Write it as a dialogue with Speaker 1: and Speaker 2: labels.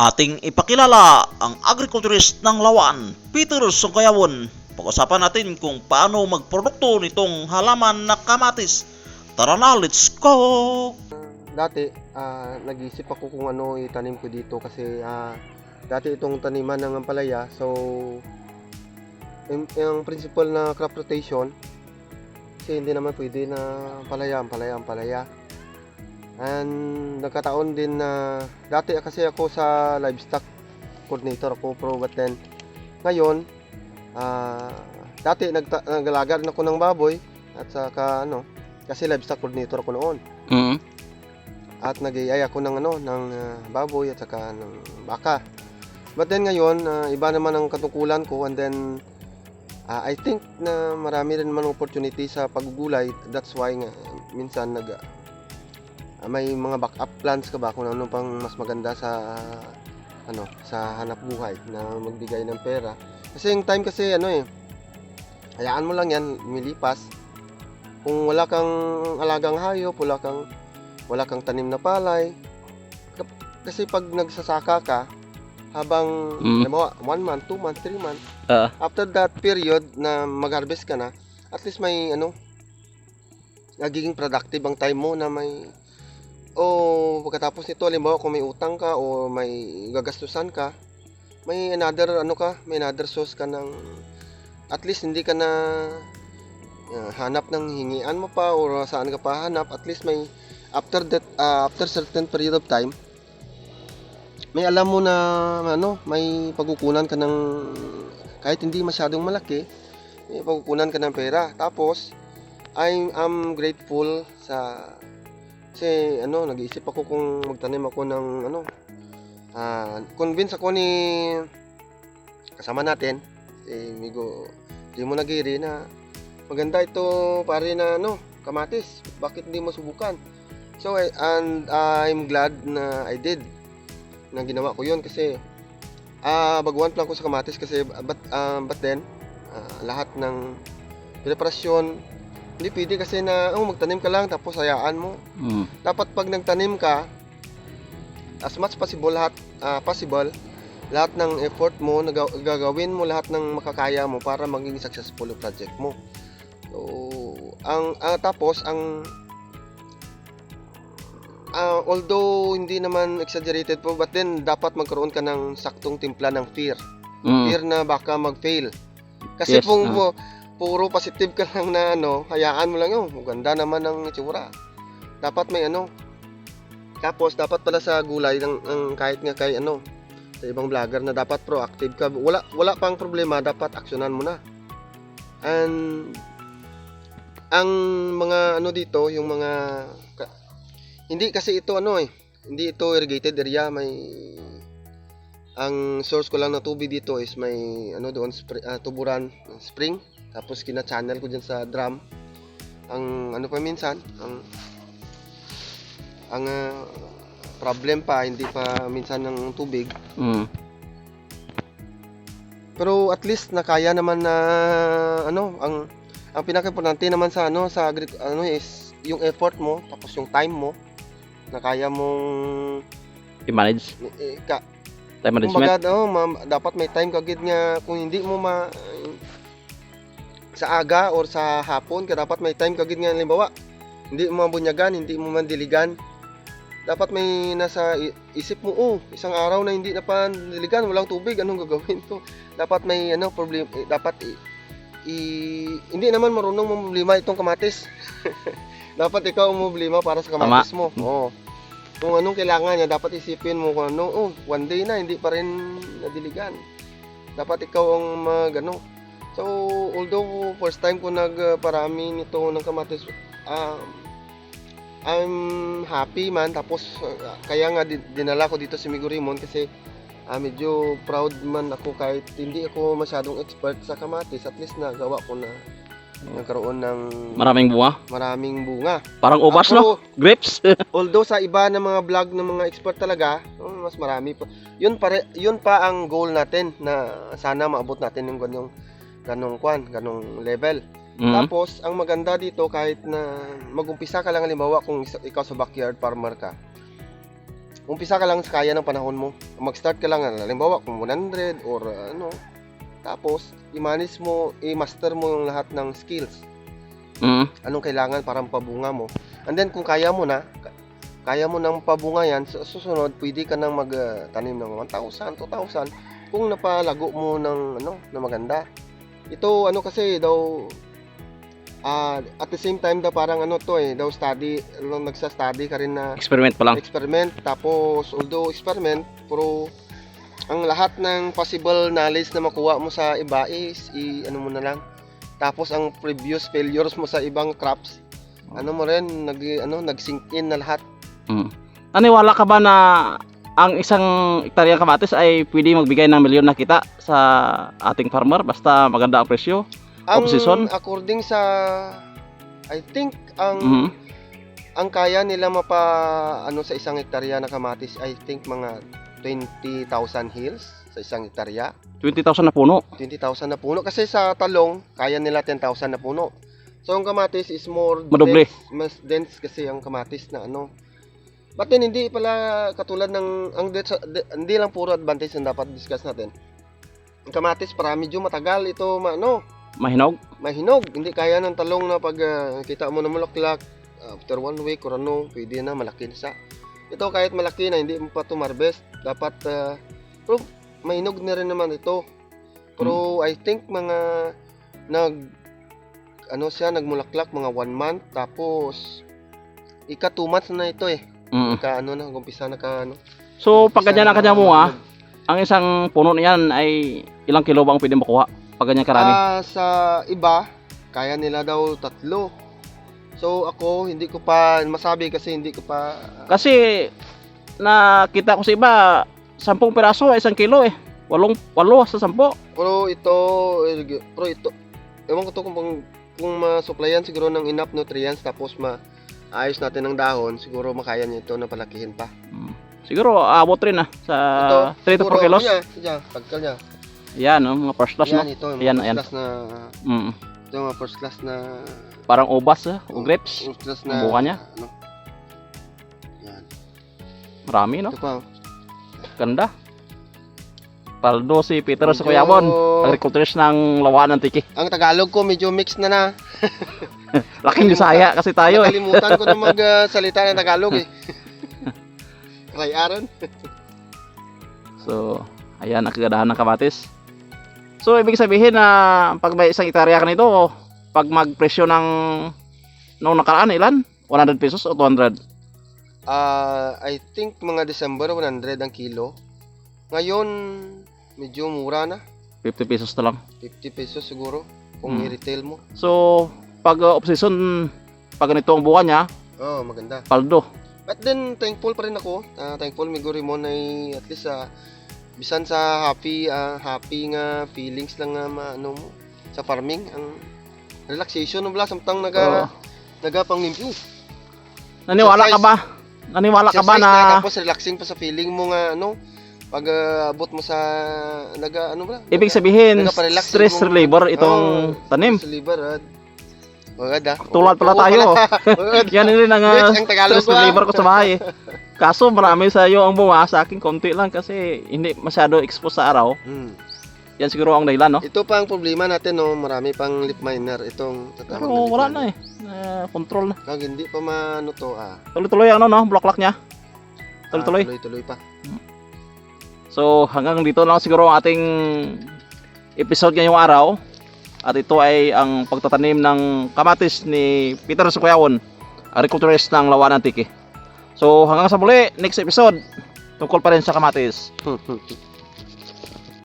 Speaker 1: Ating ipakilala ang agriculturist ng Lawan, Peter Sungkayawon. Pag-usapan natin kung paano magprodukto nitong halaman na kamatis. Tara na, let's go!
Speaker 2: Dati, nag-isip ako kung ano itanim ko dito kasi dati itong taniman ng ampalaya. So, yung principle na crop rotation, kasi hindi naman pwede na ampalaya. And nagkataon din na dati kasi ako sa livestock coordinator ako, but then ngayon dati nag-alaga rin ako ng baboy at saka kasi livestock coordinator ako noon. At nag-iay ako ng ng baboy at saka ng baka. But then ngayon iba naman ang katungkulan ko, and then I think na marami rin naman opportunity sa paggugulay. That's why minsan may mga backup plans ka ba kung ano pang mas maganda sa sa hanap buhay na magbigay ng pera. Kasi yung time kasi hayaan mo lang yan lumilipas. Kung wala kang alagang hayop, wala kang tanim na palay, kasi pag nagsasaka ka habang 1 month, 2 months, 3 months, after that period na mag-harvest ka na, at least may nagiging productive ang time mo na may pagkatapos nito, halimbawa kung may utang ka o may gagastusan ka, may another source ka ng, at least hindi ka na hanap ng hingian mo pa o saan ka pa hanap. At least may after certain period of time, may alam mo na may pagkukunan ka ng, kahit hindi masyadong malaki, may pagkukunan ka ng pera. Tapos I'm grateful kasi nag-iisip ako kung magtanim ako ng convince ako ni kasama natin si Migo Jimo Nagiri na maganda ito pare na kamatis, bakit hindi mo subukan? So I'm glad na I did, na ginawa ko yun kasi baguhan pa lang ko sa kamatis kasi but then lahat ng preparasyon hindi pwede kasi na magtanim ka lang tapos hayaan mo. Dapat pag nagtanim ka, as much possible lahat ng effort mo, gagawin mo lahat ng makakaya mo para maging successful yung project mo. So, although hindi naman exaggerated po, but then dapat magkaroon ka ng saktong timpla ng fear. Fear na baka mag-fail. Kasi puro positive ka lang na hayaan mo lang maganda naman ang itsura. Dapat may tapos dapat pala sa gulay ng kahit nga kay sa ibang vlogger na dapat proactive ka. Wala pang problema, dapat aksyonan mo na. And ang mga dito, yung mga hindi kasi ito hindi ito irrigated area, ang source ko lang na tubig dito is may doon tuburan spring, tapos kina-channel ko diyan sa drum. Ang minsan ang problem pa, hindi pa minsan ng tubig. Pero at least nakaya naman na ang pinaka-importante naman sa is yung effort mo, tapos yung time mo na kaya mong
Speaker 3: i-manage. Time management.
Speaker 2: Dapat may time kagid nga, kung hindi mo sa aga or sa hapon ka, dapat may time kagid nga. Halimbawa, hindi mo mabunyagan, hindi mo mandiligan, dapat may nasa isip mo, isang araw na hindi na pandiligan, walang tubig, anong gagawin ko? Dapat may problem, dapat hindi naman marunong problema itong kamatis. Dapat ikaw ang problema para sa kamatis mo. Kung anong kailangan niya, dapat isipin mo kung one day na hindi pa rin nadiligan. Dapat ikaw ang So, although first time ko nagparami nito ng kamatis, I'm happy man. Tapos kaya nga dinala ko dito si Migo Raymond kasi medyo proud man ako kahit hindi ako masyadong expert sa kamatis. At least nagawa ko na nagkaroon ng
Speaker 3: Maraming
Speaker 2: bunga.
Speaker 3: Parang ubas, grapes.
Speaker 2: Although sa iba na mga vlog ng mga expert talaga, mas marami pa. Yun pa ang goal natin, na sana maabot natin yung ganong level. Tapos ang maganda dito, kahit na mag-umpisa ka lang, halimbawa kung ikaw sa backyard farmer ka, umpisa ka lang sa kaya ng panahon mo. Mag-start ka lang, halimbawa kung 100 or tapos i-manage mo, i-master mo yung lahat ng skills. Anong kailangan para mapabunga mo. And then kung kaya mo nang pabunga yan, susunod pwede ka nang magtanim ng 1,000, 2,000 kung napalago mo ng na maganda. Ito kasi daw at the same time daw parang daw study, nagsa-study ka rin na
Speaker 3: Experiment pa lang.
Speaker 2: experiment. Tapos although experiment, pero ang lahat ng possible knowledge na makuha mo sa iba is mo na lang. Tapos ang previous failures mo sa ibang crops, mo rin nag-sink in na lahat.
Speaker 3: Naniwala ka ba na ang isang hektaryang kamatis ay pwede magbigay ng milyon na kita sa ating farmer basta maganda ang presyo? Off-season?
Speaker 2: According sa I think ang kaya nila sa isang hektarya na kamatis, I think mga 20,000 hills sa isang hektarya.
Speaker 3: 20,000 na puno.
Speaker 2: 20,000 na puno kasi sa talong kaya nila 10,000 na puno. So ang kamatis is more
Speaker 3: Madoble.
Speaker 2: mas dense kasi ang kamatis na But then hindi pala katulad ng hindi lang puro advantage ang dapat discuss natin. Ang kamatis para medyo matagal ito
Speaker 3: Mahinog.
Speaker 2: mahinog. Hindi kaya ng talong na pag kita mo na mulaklak after 1 week or pwede na malaki na siya. Ito kahit malaki na hindi mo pa ito harvest, dapat pero mahinog na rin naman ito. Pero I think mga nagmulaklak mga 1 month, tapos ika 2 months na ito ika umpisa na
Speaker 3: So pag ganyan ang kanyang bunga, ang isang puno niyan ay ilang kilo ba ang pwede makuha pag ganyan karami?
Speaker 2: Sa iba kaya nila daw 3. So ako hindi ko pa masabi kasi hindi ko pa
Speaker 3: Kasi nakita ko sa iba 10 piraso ay 1 kilo 8 sa 10.
Speaker 2: Pero ito ewan ko to kung masuplayan siguro ng enough nutrients, tapos maayos natin ng dahon, siguro makaya niya ito na palakihin pa.
Speaker 3: Siguro abot rin sa 3 to 4 kilos.
Speaker 2: Pagkal niya.
Speaker 3: Yan, mga first class no.
Speaker 2: Ito,
Speaker 3: Ayan,
Speaker 2: first
Speaker 3: ayan.
Speaker 2: class na ito mga first class na
Speaker 3: Parang ubas o grapes.
Speaker 2: first class
Speaker 3: Ang bunga niya.
Speaker 2: Yan.
Speaker 3: Marami no.
Speaker 2: Ito pa.
Speaker 3: Ganda. Paldo si Peter sa Kuyabon, agriculturist ng Lawaan ng Tiki.
Speaker 2: Ang Tagalog ko medyo mix na.
Speaker 3: Laking Bisaya kasi tayo
Speaker 2: Nakalimutan ko na magsalita ng Tagalog Ray Aaron.
Speaker 3: So, ayan ang kagandahan ng kamatis. So, ibig sabihin na pag may isang hektarya ka nito, pag magpresyo ng noong nakaraan, ilan? 100 pesos o 200?
Speaker 2: I think mga December 100 ang kilo. Ngayon medyo mura na.
Speaker 3: 50 pesos na lang.
Speaker 2: 50 pesos siguro kung i-retail mo.
Speaker 3: So, pag off-season, pag ganito ang buwan niya,
Speaker 2: maganda.
Speaker 3: paldo.
Speaker 2: But then thankful pa rin ako. Thankful Migurimon ay at least bisan sa happy nga feelings lang mo sa farming, ang relaxation bla samtang nagapanglimpi.
Speaker 3: Naniwala ka ba? Naniwala ka ba na
Speaker 2: tapos relaxing pa sa feeling mo nga pag abot mo sa
Speaker 3: ibig sabihin stress reliever itong tanim.
Speaker 2: Stress reliever. Maganda.
Speaker 3: Tulad pala tayo. Yan rin ang stress reliever ko sa bahay. Kaso marami sa iyo ang bunga, sa akin konti lang kasi hindi masyado exposed sa araw. Yan siguro ang dahilan, no?
Speaker 2: Ito pa ang problema natin, marami pang leaf miner itong tatawag
Speaker 3: Pero wala na control na.
Speaker 2: Kag hindi pa
Speaker 3: Tuloy-tuloy ang block niya. Tuloy-tuloy.
Speaker 2: Tuloy-tuloy pa.
Speaker 3: So hanggang dito lang siguro ang ating episode ngayong araw. At ito ay ang pagtatanim ng kamatis ni Peter Sukuyawon, agriculturist ng Lawaan ng Tiki. So hanggang sa muli, next episode, tungkol pa rin sa kamatis.